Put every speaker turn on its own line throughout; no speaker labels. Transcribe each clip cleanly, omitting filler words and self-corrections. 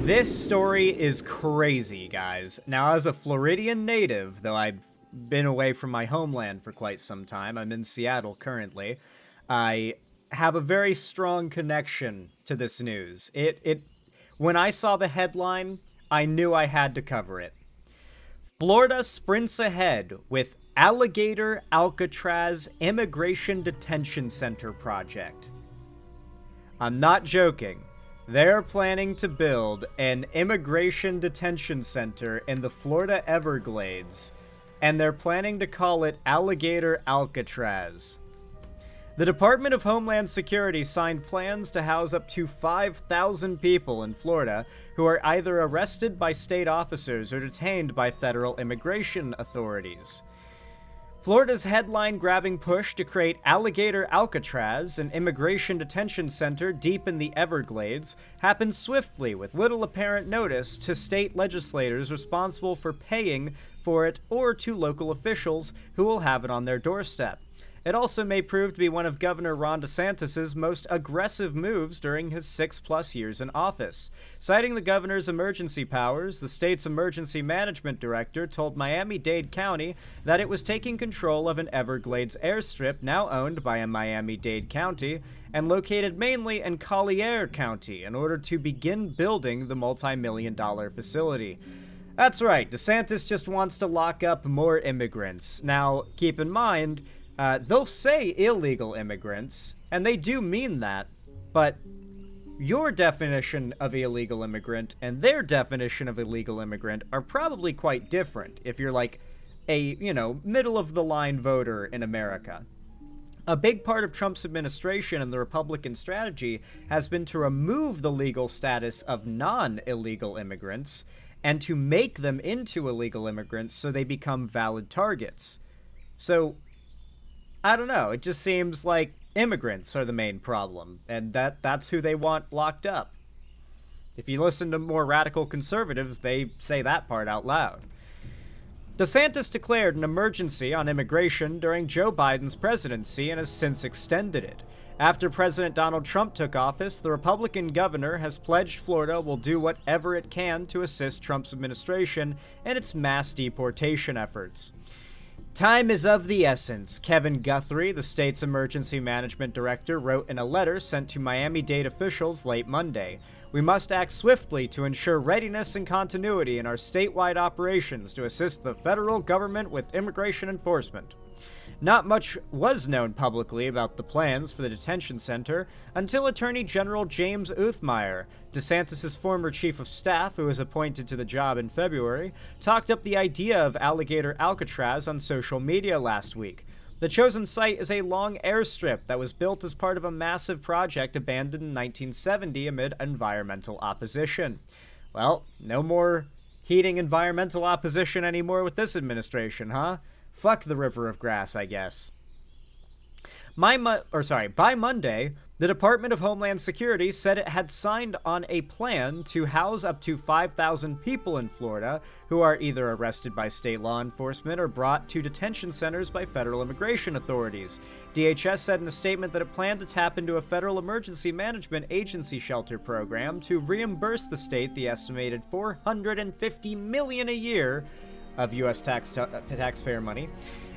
This story is crazy, guys. Now, as a Floridian native, though I've been away from my homeland for quite some time, I'm in Seattle currently, I have a very strong connection to this news. When I saw the headline, I knew I had to cover it. Florida sprints ahead with Alligator Alcatraz Immigration Detention Center project. I'm not joking. They're planning to build an immigration detention center in the Florida Everglades, and they're planning to call it Alligator Alcatraz. The Department of Homeland Security signed plans to house up to 5,000 people in Florida who are either arrested by state officers or detained by federal immigration authorities. Florida's headline-grabbing push to create Alligator Alcatraz, an immigration detention center deep in the Everglades, happened swiftly with little apparent notice to state legislators responsible for paying for it or to local officials who will have it on their doorstep. It also may prove to be one of Governor Ron DeSantis' most aggressive moves during his 6+ years in office. Citing the governor's emergency powers, the state's emergency management director told Miami-Dade County that it was taking control of an Everglades airstrip now owned by a Miami-Dade County and located mainly in Collier County in order to begin building the multi-million-dollar facility. That's right, DeSantis just wants to lock up more immigrants. Now, keep in mind, they'll say illegal immigrants, and they do mean that, but your definition of illegal immigrant and their definition of illegal immigrant are probably quite different if you're like a, middle-of-the-line voter in America. A big part of Trump's administration and the Republican strategy has been to remove the legal status of non-illegal immigrants and to make them into illegal immigrants so they become valid targets. So, I don't know, it just seems like immigrants are the main problem, and that's who they want locked up. If you listen to more radical conservatives, they say that part out loud. DeSantis declared an emergency on immigration during Joe Biden's presidency and has since extended it. After President Donald Trump took office, the Republican governor has pledged Florida will do whatever it can to assist Trump's administration in its mass deportation efforts. Time is of the essence, Kevin Guthrie, the state's emergency management director, wrote in a letter sent to Miami-Dade officials late Monday. We must act swiftly to ensure readiness and continuity in our statewide operations to assist the federal government with immigration enforcement. Not much was known publicly about the plans for the detention center until Attorney General James Uthmeier, DeSantis' former chief of staff who was appointed to the job in February, talked up the idea of Alligator Alcatraz on social media last week. The chosen site is a long airstrip that was built as part of a massive project abandoned in 1970 amid environmental opposition. Well, no more heating environmental opposition anymore with this administration, huh? Fuck the river of grass, I guess. By Monday, the Department of Homeland Security said it had signed on a plan to house up to 5,000 people in Florida who are either arrested by state law enforcement or brought to detention centers by federal immigration authorities. DHS said in a statement that it planned to tap into a federal emergency management agency shelter program to reimburse the state the estimated $450 million a year of U.S. taxpayer money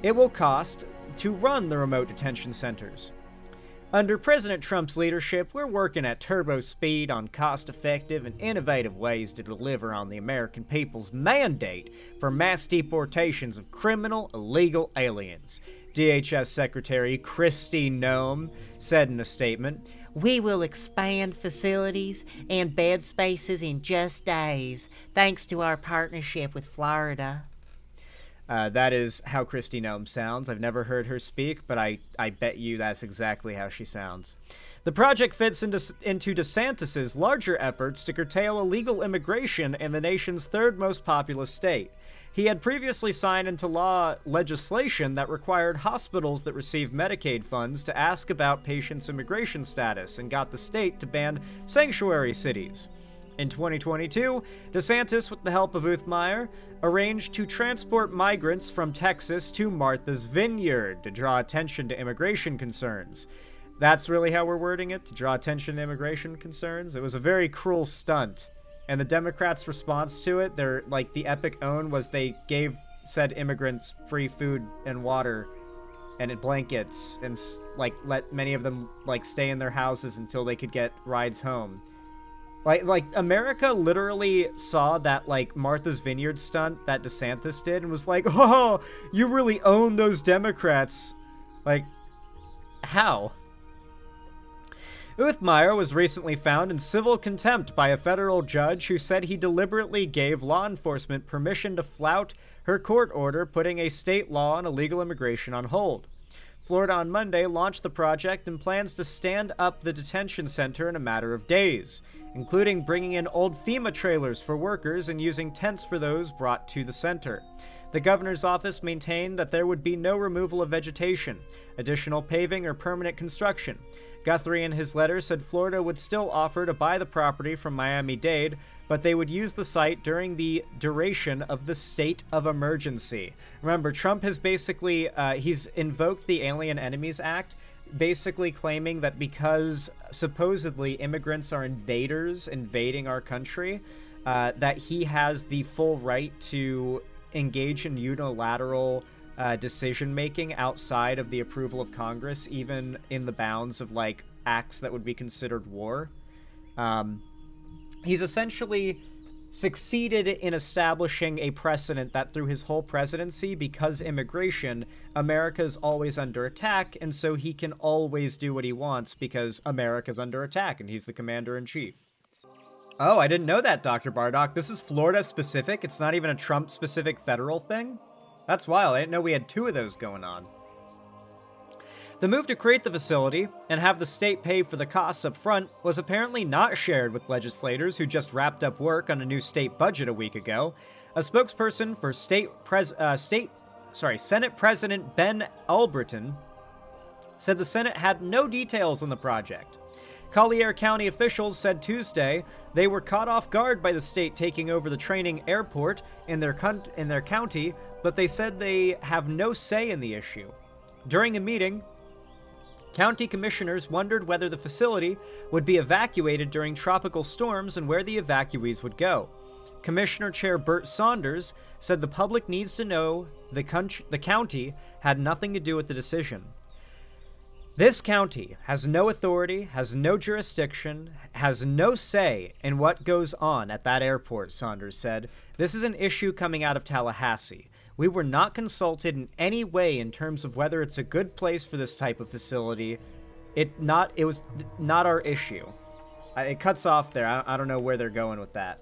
it will cost to run the remote detention centers. Under President Trump's leadership, we're working at turbo speed on cost-effective and innovative ways to deliver on the American people's mandate for mass deportations of criminal, illegal aliens, DHS Secretary Kristi Noem said in a statement.
We will expand facilities and bed spaces in just days, thanks to our partnership with Florida.
That is how Kristi Noem sounds. I've never heard her speak, but I bet you that's exactly how she sounds. The project fits into DeSantis' larger efforts to curtail illegal immigration in the nation's third most populous state. He had previously signed into law legislation that required hospitals that receive Medicaid funds to ask about patients' immigration status and got the state to ban sanctuary cities. In 2022, DeSantis, with the help of Uthmeier, arranged to transport migrants from Texas to Martha's Vineyard to draw attention to immigration concerns. That's really how we're wording it, to draw attention to immigration concerns? It was a very cruel stunt And the Democrats' response to it, their like the epic own, was they gave said immigrants free food and water and blankets, and like let many of them like stay in their houses until they could get rides home. Like America literally saw that like Martha's Vineyard stunt that DeSantis did and was like, oh, you really own those Democrats. Like, how? Uthmeyer was recently found in civil contempt by a federal judge who said he deliberately gave law enforcement permission to flout her court order putting a state law on illegal immigration on hold. Florida on Monday launched the project and plans to stand up the detention center in a matter of days, including bringing in old FEMA trailers for workers and using tents for those brought to the center. The governor's office maintained that there would be no removal of vegetation, additional paving, or permanent construction. Guthrie in his letter said Florida would still offer to buy the property from Miami-Dade, but they would use the site during the duration of the state of emergency. Remember, Trump has basically, he's invoked the Alien Enemies Act, basically claiming that because supposedly immigrants are invaders invading our country, that he has the full right to engage in unilateral decision-making outside of the approval of Congress, even in the bounds of, like, acts that would be considered war. He's essentially succeeded in establishing a precedent that through his whole presidency, because immigration, America's always under attack, and so he can always do what he wants because America's under attack, and he's the commander-in-chief. Oh, I didn't know that, Dr. Bardock. This is Florida-specific? It's not even a Trump-specific federal thing? That's wild. I didn't know we had two of those going on. The move to create the facility and have the state pay for the costs up front was apparently not shared with legislators who just wrapped up work on a new state budget a week ago. A spokesperson for Senate President Ben Alberton said the Senate had no details on the project. Collier County officials said Tuesday they were caught off guard by the state taking over the training airport in their county, but they said they have no say in the issue. During a meeting, county commissioners wondered whether the facility would be evacuated during tropical storms and where the evacuees would go. Commissioner Chair Bert Saunders said the public needs to know the county had nothing to do with the decision. This county has no authority, has no jurisdiction, has no say in what goes on at that airport, Saunders said. This is an issue coming out of Tallahassee. We were not consulted in any way in terms of whether it's a good place for this type of facility. It was not our issue. It cuts off there. I don't know where they're going with that.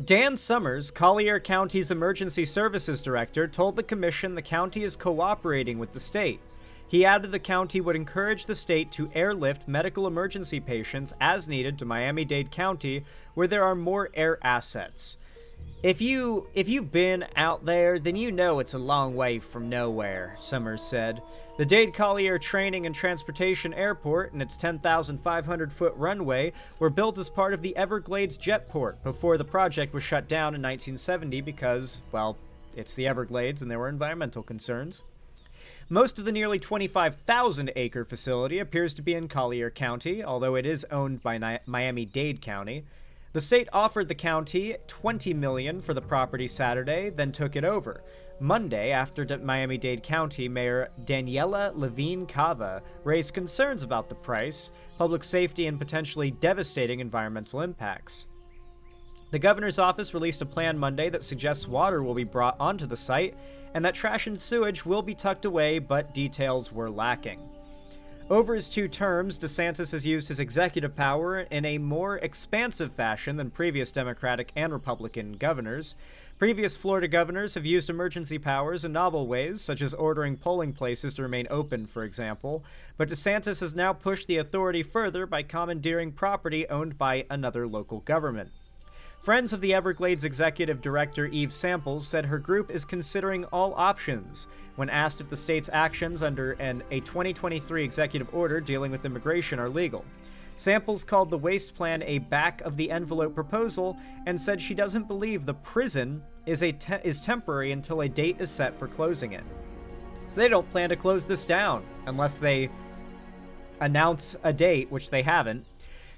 Dan Summers, Collier County's Emergency Services Director, told the commission the county is cooperating with the state. He added the county would encourage the state to airlift medical emergency patients as needed to Miami-Dade County, where there are more air assets. If you've been out there, then you know it's a long way from nowhere, Summers said. The Dade Collier Training and Transportation Airport and its 10,500-foot runway were built as part of the Everglades Jetport before the project was shut down in 1970 because, well, it's the Everglades and there were environmental concerns. Most of the nearly 25,000-acre facility appears to be in Collier County, although it is owned by Miami-Dade County. The state offered the county $20 million for the property Saturday, then took it over. Monday, after Miami-Dade County Mayor Daniela Levine Cava raised concerns about the price, public safety, and potentially devastating environmental impacts. The governor's office released a plan Monday that suggests water will be brought onto the site and that trash and sewage will be tucked away, but details were lacking. Over his 2 terms, DeSantis has used his executive power in a more expansive fashion than previous Democratic and Republican governors. Previous Florida governors have used emergency powers in novel ways, such as ordering polling places to remain open, for example, but DeSantis has now pushed the authority further by commandeering property owned by another local government. Friends of the Everglades Executive Director Eve Samples said her group is considering all options when asked if the state's actions under a 2023 executive order dealing with immigration are legal. Samples called the waste plan a back-of-the-envelope proposal and said she doesn't believe the prison is temporary until a date is set for closing it. So they don't plan to close this down unless they announce a date, which they haven't.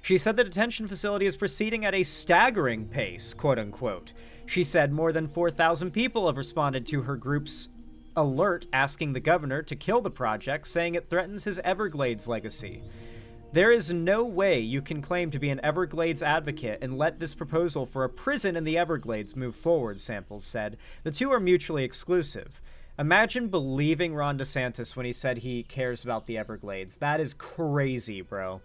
She said the detention facility is proceeding at a staggering pace, quote unquote. She said more than 4,000 people have responded to her group's alert asking the governor to kill the project, saying it threatens his Everglades legacy. There is no way you can claim to be an Everglades advocate and let this proposal for a prison in the Everglades move forward, Samples said. The two are mutually exclusive. Imagine believing Ron DeSantis when he said he cares about the Everglades. That is crazy, bro.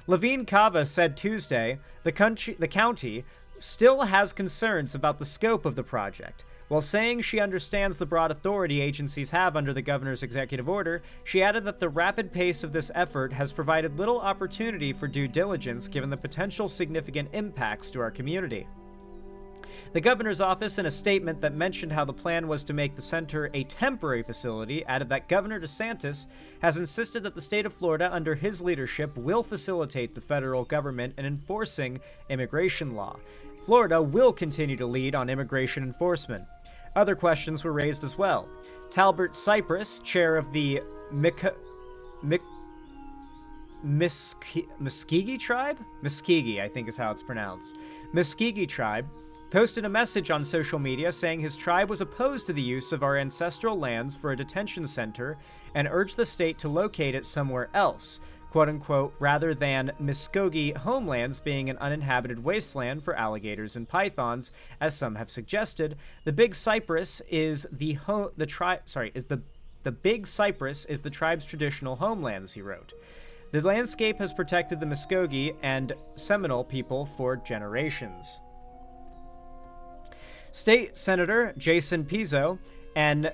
Levine Cava said Tuesday the county still has concerns about the scope of the project. While saying she understands the broad authority agencies have under the governor's executive order, she added that the rapid pace of this effort has provided little opportunity for due diligence given the potential significant impacts to our community. The governor's office, in a statement that mentioned how the plan was to make the center a temporary facility, added that Governor DeSantis has insisted that the state of Florida, under his leadership, will facilitate the federal government in enforcing immigration law. Florida will continue to lead on immigration enforcement. Other questions were raised as well. Talbert Cypress, chair of the Muscogee Tribe? Muscogee, I think is how it's pronounced. Muscogee Tribe posted a message on social media saying his tribe was opposed to the use of our ancestral lands for a detention center and urged the state to locate it somewhere else, quote-unquote, rather than Muscogee homelands being an uninhabited wasteland for alligators and pythons, as some have suggested. The Big Cypress is the Big Cypress is the tribe's traditional homelands, he wrote. The landscape has protected the Muscogee and Seminole people for generations. State Senator Jason Pizzo, an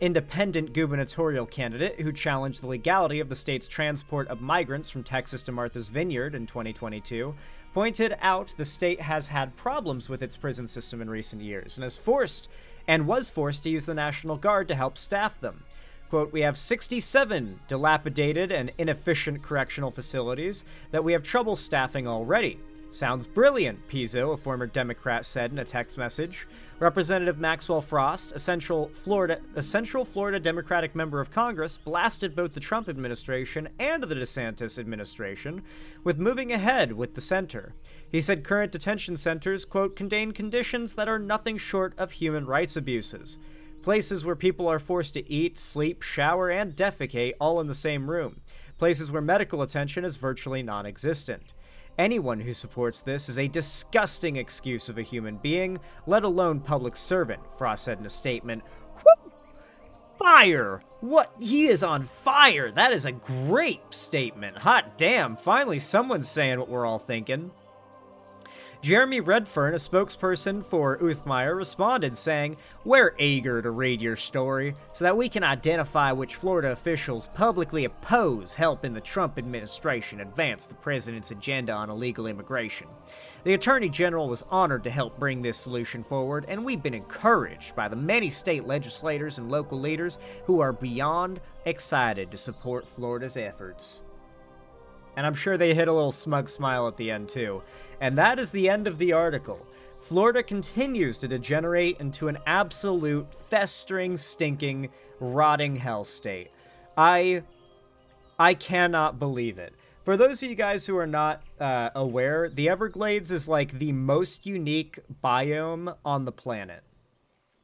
independent gubernatorial candidate who challenged the legality of the state's transport of migrants from Texas to Martha's Vineyard in 2022, pointed out the state has had problems with its prison system in recent years and was forced to use the National Guard to help staff them. Quote, we have 67 dilapidated and inefficient correctional facilities that we have trouble staffing already. Sounds brilliant, Pizzo, a former Democrat, said in a text message. Representative Maxwell Frost, a Central Florida Democratic member of Congress, blasted both the Trump administration and the DeSantis administration with moving ahead with the center. He said current detention centers, quote, contain conditions that are nothing short of human rights abuses. Places where people are forced to eat, sleep, shower, and defecate all in the same room. Places where medical attention is virtually non-existent. Anyone who supports this is a disgusting excuse of a human being, let alone public servant, Frost said in a statement. Woo! Fire! What? He is on fire! That is a great statement. Hot damn, finally someone's saying what we're all thinking. Jeremy Redfern, a spokesperson for Uthmeier, responded saying, we're eager to read your story so that we can identify which Florida officials publicly oppose helping the Trump administration advance the president's agenda on illegal immigration. The Attorney General was honored to help bring this solution forward, and we've been encouraged by the many state legislators and local leaders who are beyond excited to support Florida's efforts. And I'm sure they hit a little smug smile at the end, too. And that is the end of the article. Florida continues to degenerate into an absolute festering, stinking, rotting hell state. I cannot believe it. For those of you guys who are not aware, the Everglades is like the most unique biome on the planet.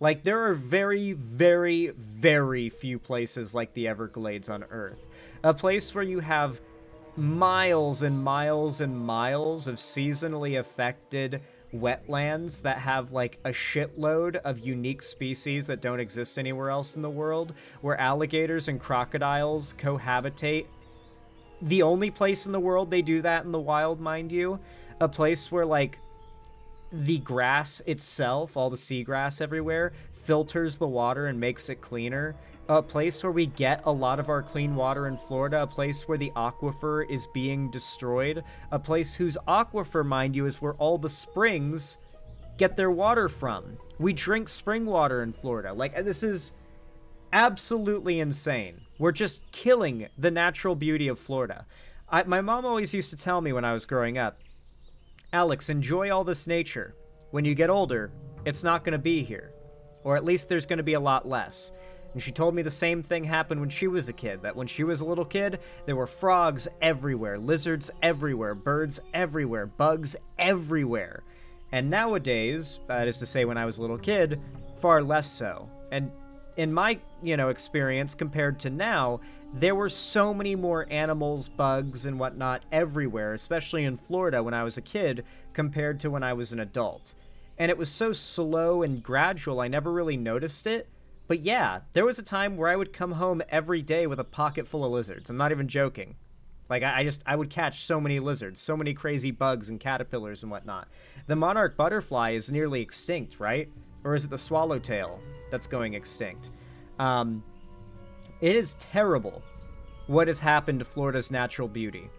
Like, there are very, very, very few places like the Everglades on Earth. A place where you have miles and miles and miles of seasonally affected wetlands that have like a shitload of unique species that don't exist anywhere else in the world, where alligators and crocodiles cohabitate. The only place in the world they do that in the wild, mind you. A place where like the grass itself, all the seagrass everywhere, filters the water and makes it cleaner. A place where we get a lot of our clean water in Florida, a place where the aquifer is being destroyed, a place whose aquifer, mind you, is where all the springs get their water from. We drink spring water in Florida. Like, this is absolutely insane. We're just killing the natural beauty of Florida. My mom always used to tell me when I was growing up, Alex, enjoy all this nature. When you get older, it's not going to be here. Or at least there's going to be a lot less. And she told me the same thing happened when she was a kid, that when she was a little kid, there were frogs everywhere, lizards everywhere, birds everywhere, bugs everywhere. And nowadays, that is to say when I was a little kid, far less so. And in my, experience compared to now, there were so many more animals, bugs, and whatnot everywhere, especially in Florida when I was a kid, compared to when I was an adult. And it was so slow and gradual, I never really noticed it. But yeah, there was a time where I would come home every day with a pocket full of lizards. I'm not even joking. Like, I would catch so many lizards, so many crazy bugs and caterpillars and whatnot. The monarch butterfly is nearly extinct, right? Or is it the swallowtail that's going extinct? It is terrible what has happened to Florida's natural beauty.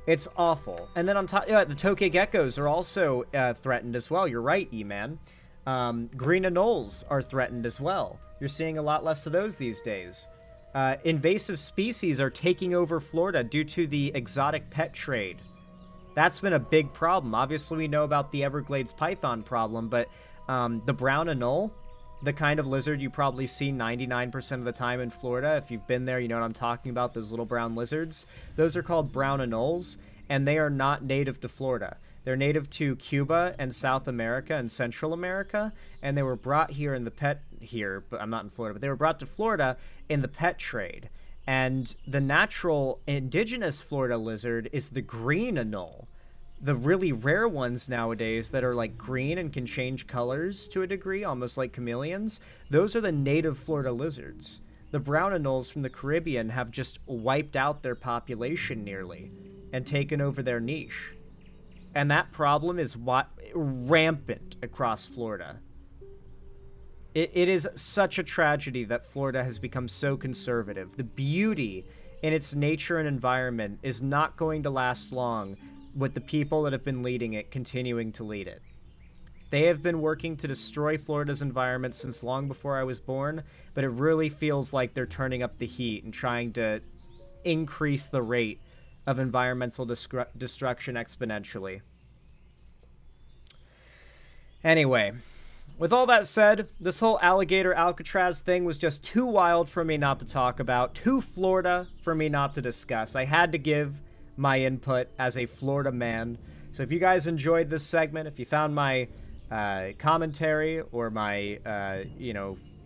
It's awful. And then on top, the tokay geckos are also threatened as well. You're right, E-Man. Green anoles are threatened as well. You're seeing a lot less of those these days. Invasive species are taking over Florida due to the exotic pet trade. That's been a big problem. Obviously, we know about the Everglades python problem, but the brown anole, the kind of lizard you probably see 99% of the time in Florida, if you've been there, you know what I'm talking about, those little brown lizards. Those are called brown anoles, and they are not native to Florida. They're native to Cuba and South America and Central America, and they were brought here in the but I'm not in Florida, but they were brought to Florida in the pet trade. And the natural indigenous Florida lizard is the green anole. The really rare ones nowadays that are like green and can change colors to a degree, almost like chameleons, those are the native Florida lizards. The brown anoles from the Caribbean have just wiped out their population nearly and taken over their niche. And that problem is rampant across Florida. It is such a tragedy that Florida has become so conservative. The beauty in its nature and environment is not going to last long with the people that have been leading it continuing to lead it. They have been working to destroy Florida's environment since long before I was born, but it really feels like they're turning up the heat and trying to increase the rate of environmental destruction exponentially. Anyway, with all that said, this whole Alligator Alcatraz thing was just too wild for me not to talk about, too Florida for me not to discuss. I had to give my input as a Florida man. So if you guys enjoyed this segment, if you found my commentary or my,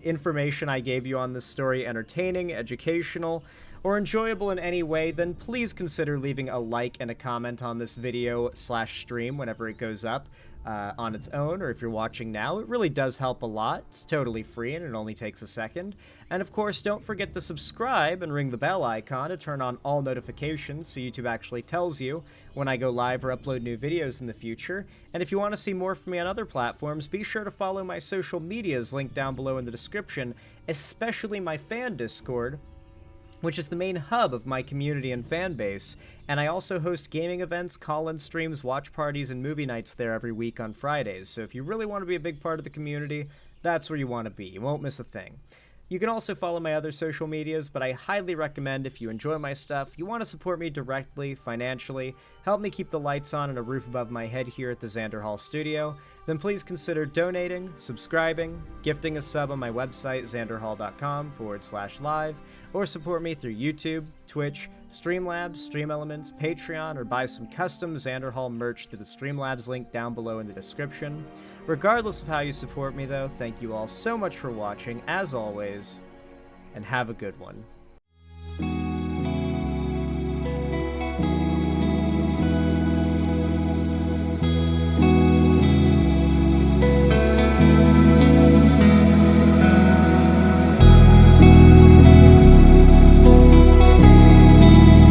information I gave you on this story entertaining, educational, or enjoyable in any way, then please consider leaving a like and a comment on this video/stream whenever it goes up on its own, or if you're watching now. It really does help a lot. It's totally free and it only takes a second. And of course, don't forget to subscribe and ring the bell icon to turn on all notifications so YouTube actually tells you when I go live or upload new videos in the future. And if you want to see more from me on other platforms, be sure to follow my social medias linked down below in the description, especially my fan Discord, which is the main hub of my community and fan base, and I also host gaming events, call-in streams, watch parties, and movie nights there every week on Fridays, so if you really want to be a big part of the community, that's where you want to be. You won't miss a thing. You can also follow my other social medias, but I highly recommend if you enjoy my stuff, you want to support me directly, financially, help me keep the lights on and a roof above my head here at the Xander Hall studio, then please consider donating, subscribing, gifting a sub on my website, xanderhall.com/live, or support me through YouTube, Twitch, Streamlabs, Stream Elements, Patreon, or buy some custom Xander Hall merch through the Streamlabs link down below in the description. Regardless of how you support me, though, thank you all so much for watching, as always, and have a good one.